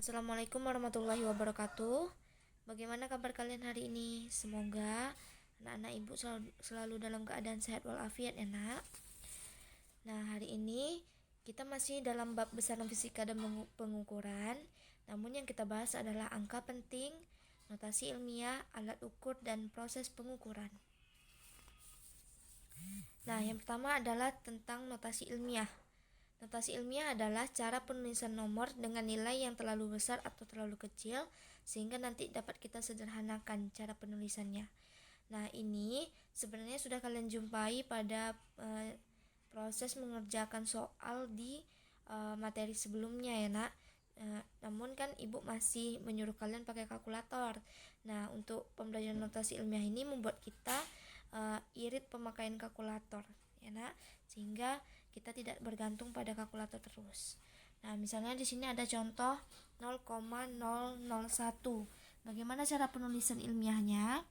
Assalamualaikum warahmatullahi wabarakatuh. Bagaimana kabar kalian hari ini? Semoga anak-anak ibu selalu dalam keadaan sehat walafiat ya nak. Nah, hari ini kita masih dalam bab besaran fisika dan pengukuran. Namun yang kita bahas adalah angka penting, notasi ilmiah, alat ukur, dan proses pengukuran. Nah, yang pertama adalah tentang notasi ilmiah. Notasi ilmiah adalah cara penulisan nomor dengan nilai yang terlalu besar atau terlalu kecil sehingga nanti dapat kita sederhanakan cara penulisannya. Nah, ini sebenarnya sudah kalian jumpai pada proses mengerjakan soal di materi sebelumnya ya nak. Namun kan ibu masih menyuruh kalian pakai kalkulator. Nah, untuk pembelajaran notasi ilmiah ini membuat kita irit pemakaian kalkulator ya nak, sehingga kita tidak bergantung pada kalkulator terus. Nah, misalnya di sini ada contoh 0,001. Bagaimana cara penulisan ilmiahnya?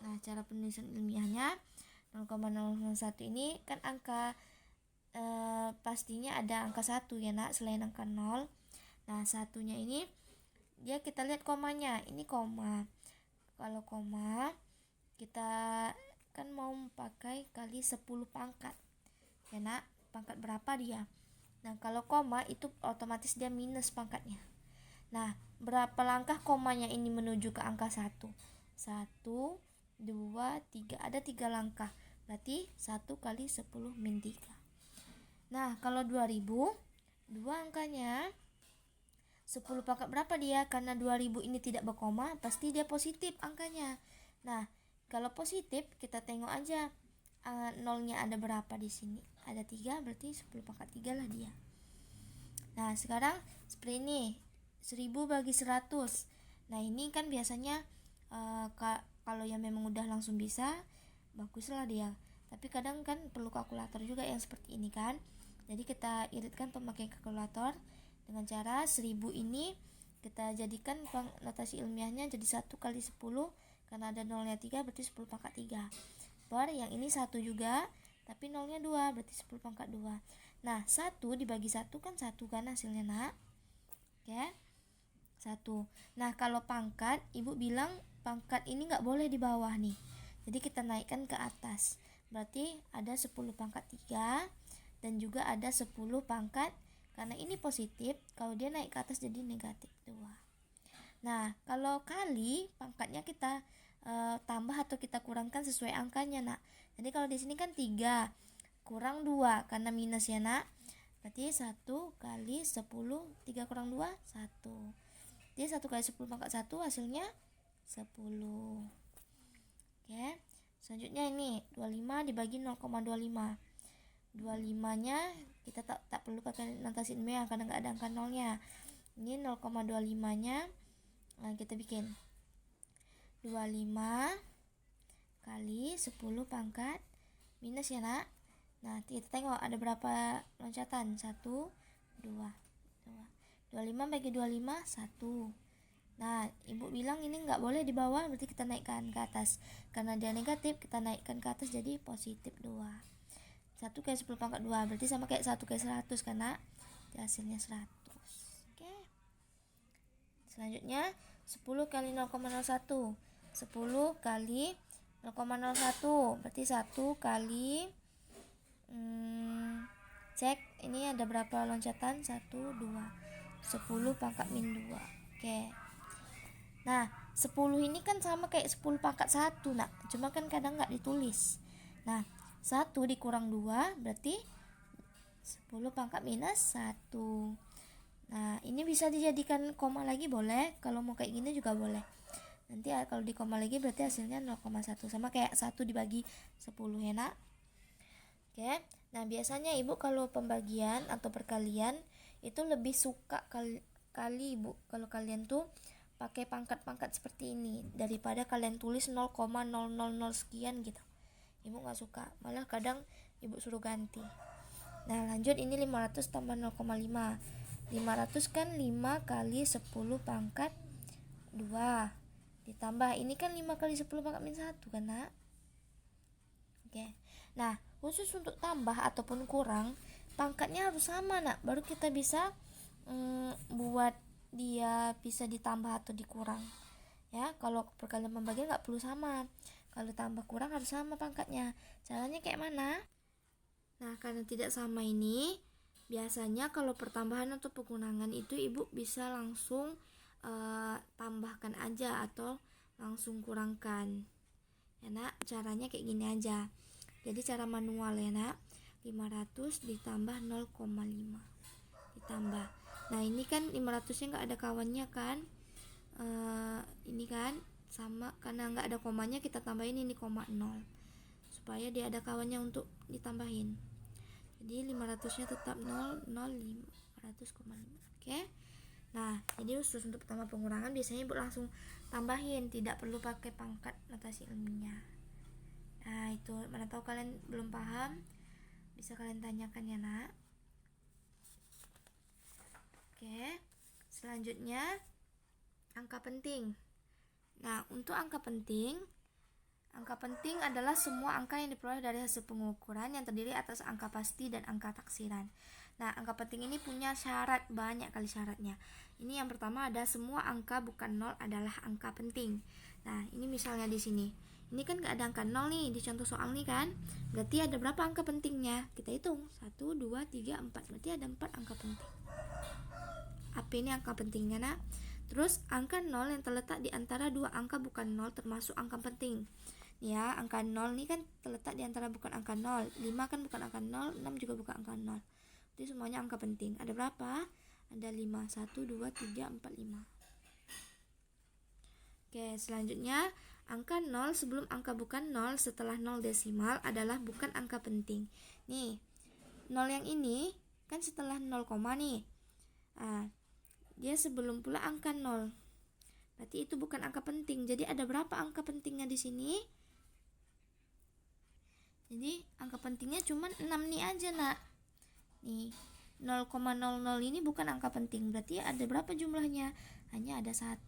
Nah, cara penulisan ilmiahnya 0,001 ini kan angka pastinya ada angka 1 ya nak, selain angka 0. Nah, satunya ini dia kita lihat komanya. Ini koma. Kalau koma kita kan mau pakai kali 10 pangkat ya nak, pangkat berapa dia. Nah, kalau koma itu otomatis dia minus pangkatnya. Nah, berapa langkah komanya ini menuju ke angka 1? 1, 2, 3. Ada 3 langkah. Berarti 1 kali 10 min 3. Nah, kalau 2000, 2 angkanya 10 pangkat berapa dia? Karena 2000 ini tidak berkoma, pasti dia positif angkanya. Nah, kalau positif kita tengok aja nolnya ada berapa di sini. Ada 3, berarti 10 pangkat 3 lah dia. Nah, sekarang seperti ini. 1000 bagi 100. Nah, ini kan biasanya kalau yang memang udah langsung bisa, baguslah dia. Tapi kadang kan perlu kalkulator juga yang seperti ini kan. Jadi kita iritkan pemakaian kalkulator dengan cara 1000 ini kita jadikan notasi ilmiahnya jadi 1 kali 10, karena ada nolnya 3 berarti 10 pangkat 3. Per yang ini 1 juga, tapi nolnya 2 berarti 10 pangkat 2. Nah, 1 dibagi 1 kan 1 kan hasilnya nak. Oke, 1. Nah, kalau pangkat, ibu bilang pangkat ini gak boleh di bawah nih. Jadi kita naikkan ke atas. Berarti ada 10 pangkat 3 dan juga ada 10 pangkat, karena ini positif, kalau dia naik ke atas jadi negatif 2. Nah, kalau kali pangkatnya kita tambah atau kita kurangkan sesuai angkanya nak. Jadi kalau di sini kan 3 kurang 2 karena minus ya nak. Berarti 1 kali 10, 3 kurang 2, 1. Jadi 1 kali 10 pangkat 1 hasilnya 10. Oke, selanjutnya ini 25 dibagi 0,25. 25 nya kita tak perlu pakai notasi ilmiah karena nggak ada angka nolnya. Ini 0,25 nya kita bikin 25 kali 10 pangkat minus ya nak. Nah, kita tengok ada berapa loncatan. 1, 2, 25 bagi 25, 1. Nah, ibu bilang ini nggak boleh di bawah, berarti kita naikkan ke atas. Karena dia negatif, kita naikkan ke atas jadi positif 2. 1 kali 10 pangkat 2 berarti sama kayak 1 kali 100 karena hasilnya 100. Oke. Selanjutnya 10 kali 0,01. 10 kali 0,01 berarti 1 kali cek ini ada berapa loncatan? 1, 2. 10 pangkat min 2. Oke. Nah, 10 ini kan sama kayak 10 pangkat 1 nak. Cuma kan kadang nggak ditulis. Nah, 1 dikurang 2 berarti 10 pangkat minus 1. Nah, ini bisa dijadikan koma lagi boleh. Kalau mau kayak gini juga boleh. Nanti kalau di koma lagi berarti hasilnya 0,1. Sama kayak 1 dibagi 10 ya nak. Oke. Nah, biasanya ibu kalau pembagian atau perkalian itu lebih suka kali ibu kalau kalian tuh pakai pangkat-pangkat seperti ini daripada kalian tulis 0,000 sekian gitu. Ibu gak suka, malah kadang ibu suruh ganti. Nah, lanjut ini 500 tambah 0,5. 500 kan 5 kali 10 pangkat 2 ditambah ini kan 5 kali 10 pangkat min 1 kan nak. Oke. Nah, khusus untuk tambah ataupun kurang pangkatnya harus sama nak, baru kita bisa buat dia bisa ditambah atau dikurang ya. Kalau perkalian pembagian nggak perlu sama, kalau tambah kurang harus sama pangkatnya. Caranya kayak mana? Nah, karena tidak sama ini, biasanya kalau pertambahan atau pengurangan itu ibu bisa langsung tambahkan aja atau langsung kurangkan ya nak. Caranya kayak gini aja, jadi cara manual ya nak. 500 ditambah 0,5 ditambah, nah ini kan 500 nya nggak ada kawannya kan, ini kan sama, karena nggak ada komanya kita tambahin ini koma 0 supaya dia ada kawannya untuk ditambahin. Jadi 500 nya tetap 0, 0, 500,5. Oke. Nah, jadi khusus untuk pertama pengurangan biasanya ibu langsung tambahin, tidak perlu pakai pangkat notasi ilmiah. Nah, itu mana tahu kalian belum paham, bisa kalian tanyakan ya nak. Oke. Selanjutnya angka penting. Nah, untuk angka penting adalah semua angka yang diperoleh dari hasil pengukuran yang terdiri atas angka pasti dan angka taksiran. Nah, angka penting ini punya syarat, banyak kali syaratnya. Ini yang pertama ada semua angka bukan 0 adalah angka penting. Nah, ini misalnya di sini. Ini kan gak ada angka 0 nih di contoh soal nih kan. Berarti ada berapa angka pentingnya? Kita hitung. 1, 2, 3, 4. Berarti ada 4 angka penting. Apa ini angka pentingnya nak? Terus angka 0 yang terletak di antara dua angka bukan 0 termasuk angka penting. Ya, angka 0 ini kan terletak di antara bukan angka 0. 5 kan bukan angka 0, 6 juga bukan angka 0. Jadi semuanya angka penting. Ada berapa? Ada 5. 1, 2, 3, 4, 5. Oke, selanjutnya angka 0 sebelum angka bukan 0 setelah 0 desimal adalah bukan angka penting. Nih, 0 yang ini kan setelah 0 koma nih. Nah, dia sebelum pula angka 0. Berarti itu bukan angka penting. Jadi ada berapa angka pentingnya di sini? Jadi angka pentingnya cuma 6 nih aja nak. Nih 0,00 ini bukan angka penting, berarti ada berapa jumlahnya? Hanya ada 1.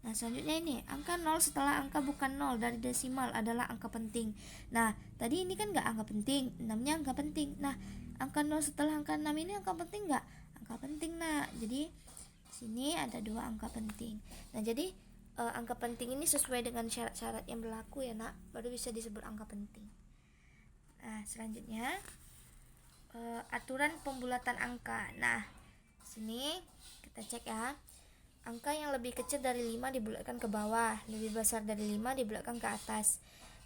Nah, selanjutnya ini angka 0 setelah angka bukan 0 dari desimal adalah angka penting. Nah, tadi ini kan nggak angka penting, 6 nya angka penting. Nah, angka 0 setelah angka 6 ini angka penting nggak? Angka penting nak. Jadi sini ada 2 angka penting. Nah, jadi angka penting ini sesuai dengan syarat-syarat yang berlaku ya nak, baru bisa disebut angka penting. Nah, selanjutnya aturan pembulatan angka. Nah, sini kita cek ya. Angka yang lebih kecil dari 5 dibulatkan ke bawah, lebih besar dari 5 dibulatkan ke atas.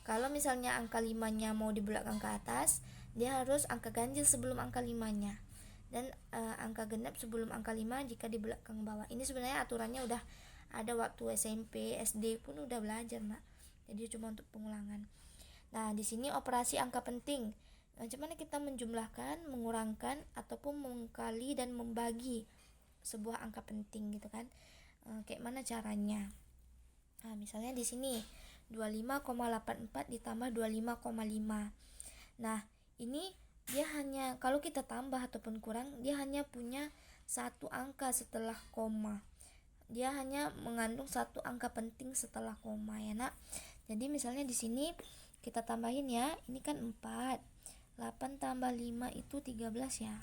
Kalau misalnya angka 5-nya mau dibulatkan ke atas, dia harus angka ganjil sebelum angka 5-nya. Dan angka genap sebelum angka 5 jika dibulatkan ke bawah. Ini sebenarnya aturannya udah ada waktu SMP, SD pun udah belajar, Nak. Jadi cuma untuk pengulangan. Nah, di sini operasi angka penting. Macam mana kita menjumlahkan, mengurangkan, ataupun mengkali dan membagi sebuah angka penting gitu kan. Kayak mana caranya? Nah, misalnya di sini 25,84 ditambah 25,5. Nah, ini dia hanya, kalau kita tambah ataupun kurang, dia hanya punya satu angka setelah koma. Dia hanya mengandung satu angka penting setelah koma ya nak. Jadi misalnya di sini kita tambahin ya, ini kan 4. 8 tambah 5 itu 13 ya.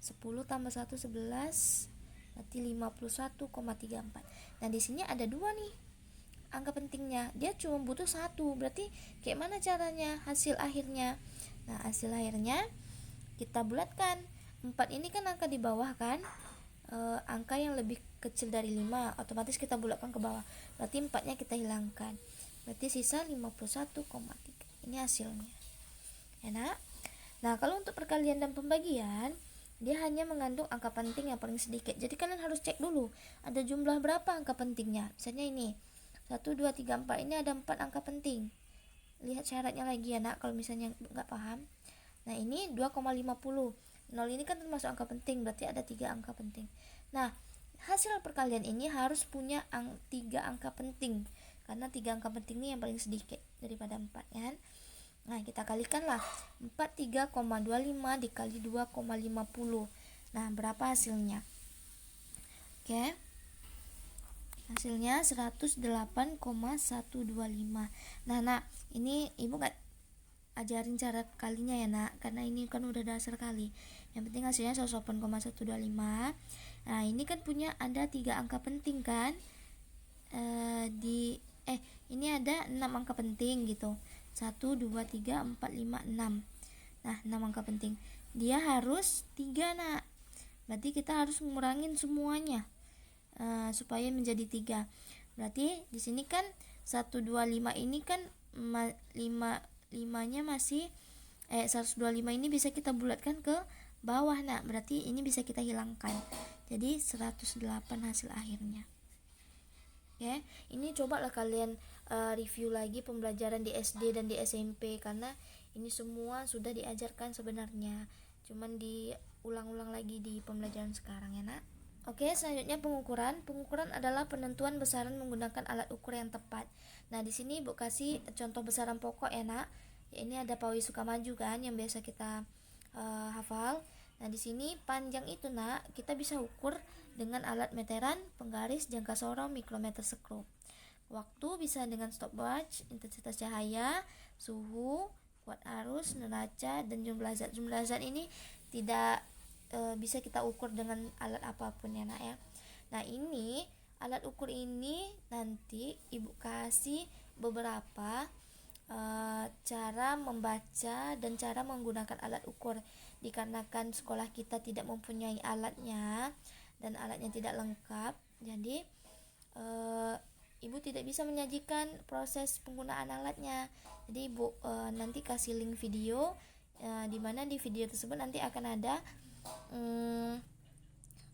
10 tambah 1 11, berarti 51,34. Nah, di sini ada 2 nih angka pentingnya. Dia cuma butuh 1. Berarti kayak mana caranya hasil akhirnya? Nah, hasil akhirnya kita bulatkan. 4 ini kan angka di bawah kan? Angka yang lebih kecil dari 5, otomatis kita bulatkan ke bawah. Berarti 4-nya kita hilangkan. Berarti sisa 51,3. Ini hasilnya. Enak. Nah, kalau untuk perkalian dan pembagian, dia hanya mengandung angka penting yang paling sedikit. Jadi kalian harus cek dulu ada jumlah berapa angka pentingnya. Misalnya ini 1, 2, 3, 4, ini ada 4 angka penting. Lihat syaratnya lagi ya nak, kalau misalnya nggak paham. Nah, ini 2,50. 0 ini kan termasuk angka penting, berarti ada 3 angka penting. Nah, hasil perkalian ini harus punya 3 angka penting, karena 3 angka penting ini yang paling sedikit daripada 4 kan. Nah, kita kalikanlah 43,25 dikali 2,50. Nah, berapa hasilnya? Oke. Hasilnya 108,125. Nah, ini ibu ajarin cara kalinya ya nak, karena ini kan udah dasar kali. Yang penting hasilnya 108,125. Nah ini kan punya ada 3 angka penting kan, ini ada 6 angka penting gitu, 1, 2, 3, 4, 5, 6. Nah 6 angka penting, dia harus 3 nak, berarti kita harus ngurangin semuanya supaya menjadi 3. Berarti di sini kan 125 ini kan 5-nya masih 125 ini bisa kita bulatkan ke bawah nak, berarti ini bisa kita hilangkan, jadi 108 hasil akhirnya. Oke, ini cobalah kalian review lagi pembelajaran di SD dan di SMP, karena ini semua sudah diajarkan sebenarnya, cuman diulang-ulang lagi di pembelajaran sekarang ya nak. Oke, selanjutnya pengukuran. Pengukuran adalah penentuan besaran menggunakan alat ukur yang tepat. Nah, di sini Bu kasih contoh besaran pokok ya, nak. Ya, ini ada Pawi Sukamaju kan yang biasa kita hafal. Nah, di sini panjang itu, nak, kita bisa ukur dengan alat meteran, penggaris, jangka sorong, mikrometer skrup. Waktu bisa dengan stopwatch, intensitas cahaya, suhu, kuat arus, neraca, dan jumlah zat. Jumlah zat ini tidak bisa kita ukur dengan alat apapun ya nak ya. Nah ini alat ukur ini nanti ibu kasih beberapa cara membaca dan cara menggunakan alat ukur, dikarenakan sekolah kita tidak mempunyai alatnya dan alatnya tidak lengkap, jadi ibu tidak bisa menyajikan proses penggunaan alatnya. Jadi ibu nanti kasih link video di mana di video tersebut nanti akan ada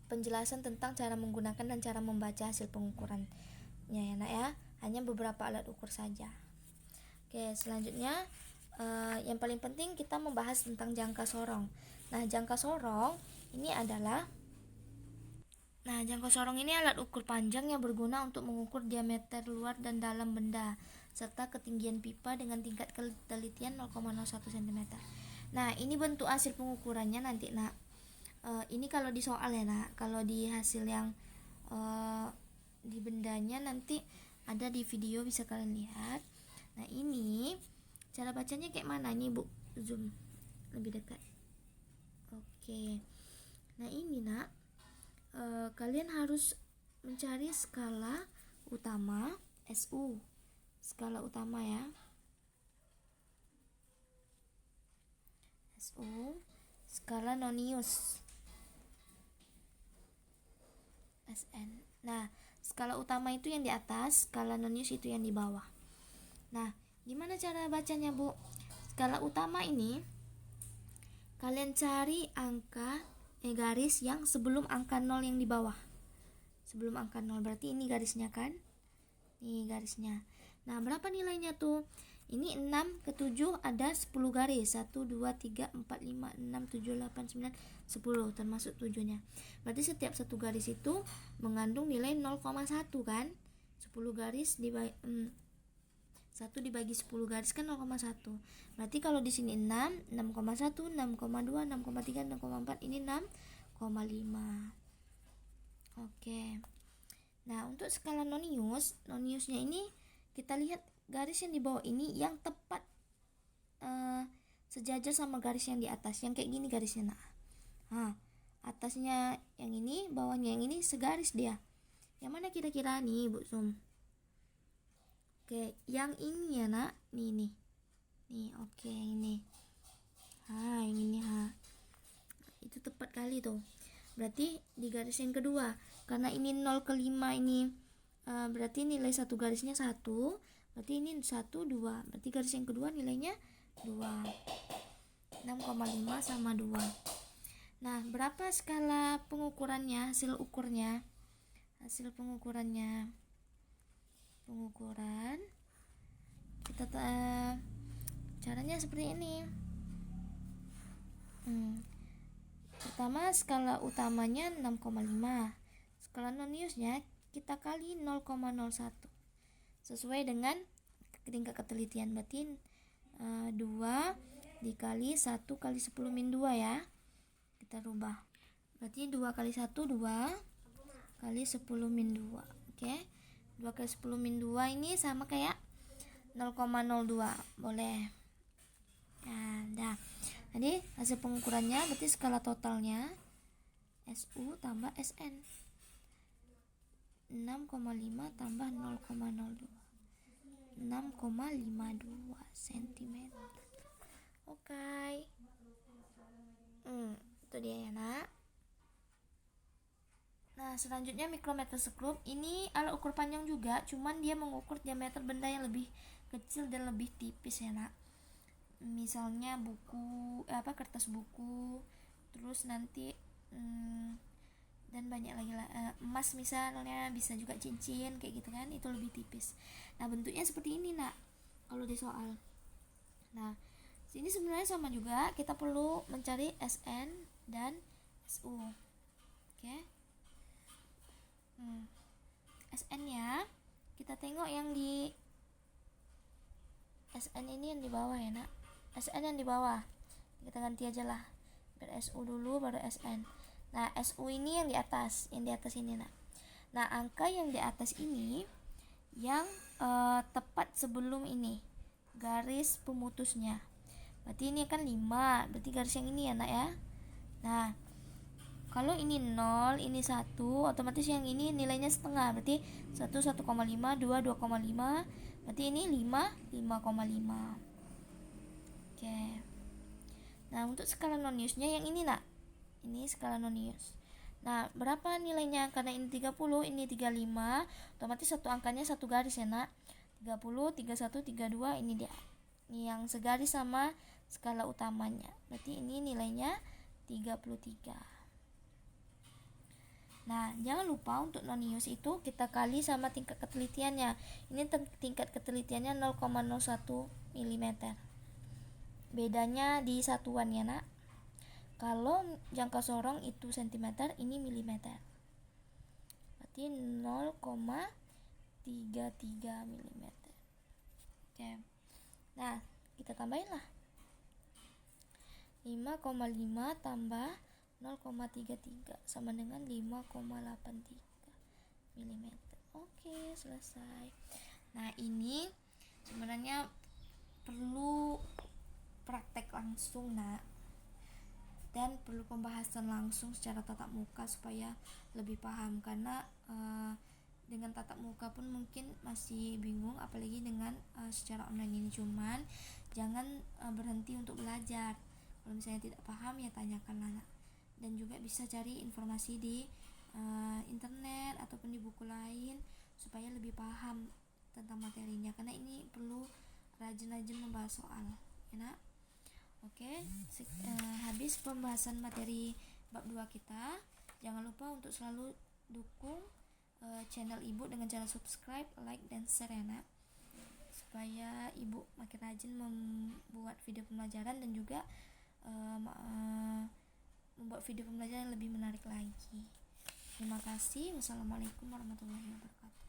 penjelasan tentang cara menggunakan dan cara membaca hasil pengukurannya ya nak ya, hanya beberapa alat ukur saja. Oke, selanjutnya yang paling penting kita membahas tentang jangka sorong. Nah jangka sorong ini alat ukur panjang yang berguna untuk mengukur diameter luar dan dalam benda serta ketinggian pipa dengan tingkat ketelitian 0,01 cm. Nah ini bentuk hasil pengukurannya nanti nak. Ini kalau di soal ya nak, kalau di hasil yang di bendanya nanti ada di video, bisa kalian lihat. Nah ini cara bacanya kayak mana nih bu, zoom lebih dekat. Oke, nah ini nak kalian harus mencari skala utama, SU, skala utama ya, SU, skala nonius, SN. Nah, skala utama itu yang di atas, skala nonius itu yang di bawah. Nah, gimana cara bacanya, Bu? Skala utama ini kalian cari garis yang sebelum angka 0 yang di bawah. Sebelum angka 0, berarti ini garisnya kan? Nih garisnya. Nah, berapa nilainya tuh? Ini 6 ke 7 ada 10 garis. 1 2 3 4 5 6 7 8 9 10 termasuk 7-nya. Berarti setiap satu garis itu mengandung nilai 0,1 kan? 10 garis dibagi 1 dibagi 10 garis kan 0,1. Berarti kalau di sini 6, 6,1, 6,2, 6,3, 6,4, ini 6,5. Oke. Nah, untuk skala noniusnya ini kita lihat garis yang di bawah ini yang tepat sejajar sama garis yang di atas, yang kayak gini garisnya nak. Atasnya yang ini, bawahnya yang ini segaris dia. Yang mana kira-kira nih Bu Zoom? Oke, yang ini ya nak, nih oke, yang ini. Yang ini itu tepat kali tuh. Berarti di garis yang kedua, karena ini 0 ke 5 ini berarti nilai satu garisnya 1, berarti ini 1, 2, berarti garis yang kedua nilainya 2, 6,5 sama 2. Nah, berapa skala pengukurannya, hasil pengukuran kita caranya seperti ini. Pertama skala utamanya 6,5, skala noniusnya kita kali 0,01 sesuai dengan tingkat ketelitian, berarti 2 dikali 1 kali 10 min 2 ya, kita rubah, berarti 2 kali 1 2 kali 10 min 2. Oke, 2 kali 10 min 2 ini sama kayak 0,02, boleh. Nah, jadi hasil pengukurannya berarti skala totalnya SU tambah SN 6,5 tambah 0,02 6,52 cm. Oke. Itu dia ya nak. Nah selanjutnya mikrometer skop. Ini alat ukur panjang juga, cuman dia mengukur diameter benda yang lebih kecil dan lebih tipis ya nak. Misalnya buku, kertas buku, terus nanti dan banyak lagi lah, emas misalnya, bisa juga cincin kayak gitu kan, itu lebih tipis. Nah bentuknya seperti ini nak kalau di soal. Nah sini sebenarnya sama juga, kita perlu mencari SN dan SU. Oke. SN nya kita tengok yang di SN ini yang di bawah ya nak. SN yang di bawah kita ganti aja lah, biar SU dulu baru SN. Nah SU ini yang di atas ini nak. Nah angka yang di atas ini yang tepat sebelum ini garis pemutusnya, berarti ini kan 5, berarti garis yang ini ya nak ya. Nah kalau ini 0, ini 1, otomatis yang ini nilainya setengah, berarti 1 1,5, 2 2,5, berarti ini 5 5,5. Oke. Nah untuk skala noniusnya yang ini nak, ini skala nonius. Nah berapa nilainya? Karena ini 30, ini 35, otomatis satu angkanya satu garis ya nak. 30, 31, 32, ini dia, ini yang segaris sama skala utamanya, berarti ini nilainya 33. Nah jangan lupa untuk nonius itu kita kali sama tingkat ketelitiannya. Ini tingkat ketelitiannya 0,01 mm, bedanya di satuan ya nak. Kalau jangka sorong itu cm, ini milimeter, berarti 0,33 mm. Oke. Nah kita tambahin lah, 5,5 tambah 0,33 sama dengan 5,83 mm. Oke, selesai. Nah ini sebenarnya perlu praktek langsung nak, dan perlu pembahasan langsung secara tatap muka supaya lebih paham, karena dengan tatap muka pun mungkin masih bingung, apalagi dengan secara online ini. Cuman jangan berhenti untuk belajar. Kalau misalnya tidak paham ya tanyakan anak, dan juga bisa cari informasi di internet ataupun di buku lain supaya lebih paham tentang materinya, karena ini perlu rajin-rajin membahas soal ya nak. Oke, habis pembahasan materi bab 2 kita. Jangan lupa untuk selalu dukung channel ibu dengan cara subscribe, like, dan share ya nak, supaya ibu makin rajin membuat video pembelajaran dan juga membuat video pembelajaran yang lebih menarik lagi. Terima kasih. Wassalamualaikum warahmatullahi wabarakatuh.